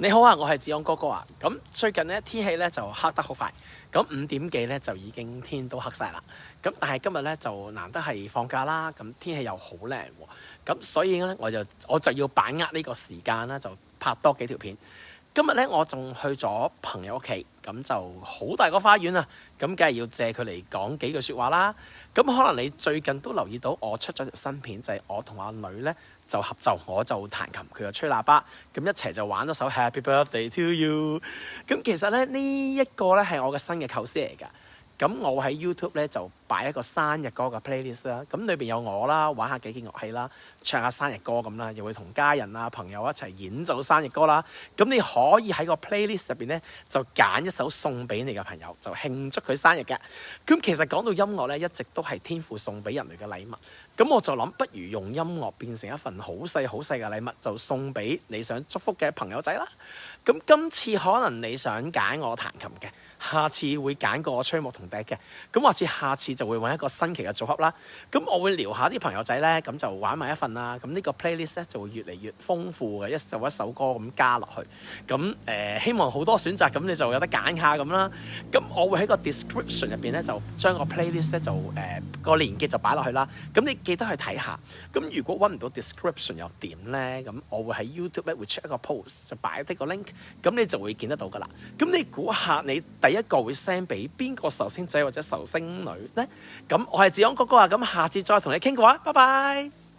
你好啊，我係子昂哥哥啊。咁最近咧天氣咧就黑得好快，咁5點幾咧就已經天都黑晒啦。咁但係今日咧就難得係放假啦，咁天氣又好靚喎。咁所以咧我就要把握呢個時間啦，就拍多幾條片。今日咧我仲去咗朋友屋企，咁就好大個花園啊，咁梗係要借佢嚟講幾句説話啦。咁可能你最近都留意到我出咗條新片，就係我同阿女咧就合奏，我就彈琴，佢就吹喇叭，咁一齊就玩咗首 Happy Birthday to You。咁其實咧呢一個咧係我嘅新嘅構思嚟㗎。咁我喺 YouTube 咧就擺一個生日歌嘅 playlist 啦，咁裏邊有我啦，玩下幾件樂器啦，唱下生日歌咁啦，又會同家人啊朋友一齊演奏生日歌啦。咁你可以喺個 playlist 入邊咧就揀一首送俾你嘅朋友，就慶祝佢生日嘅。咁其實講到音樂咧，一直都係天父送俾人類嘅禮物。咁我就諗，不如用音樂變成一份好細好細嘅禮物，就送俾你想祝福嘅朋友仔啦。咁今次可能你想揀我彈琴嘅，下次會揀個吹牧同笛嘅，咁或者下次就會揾一個新奇嘅組合啦。咁我會聊下啲朋友仔咧，咁就玩埋一份啦。咁呢個 playlist 咧就會越嚟越豐富嘅，一首歌咁加落去。咁希望好多選擇，咁你就有得揀下咁啦。咁我會喺個 description 入邊咧，就將個 playlist 咧就個連結就擺落去啦。咁你記得去睇下。咁如果揾唔到 description 又點咧？咁我會喺 YouTube 咧會出一個 post 就擺低個 link，咁你就會見得到噶啦。咁你估下你第一個會 send 俾邊個壽星仔或者壽星女呢？咁我係子昂哥哥啊，咁下次再同你傾嘅話，拜拜。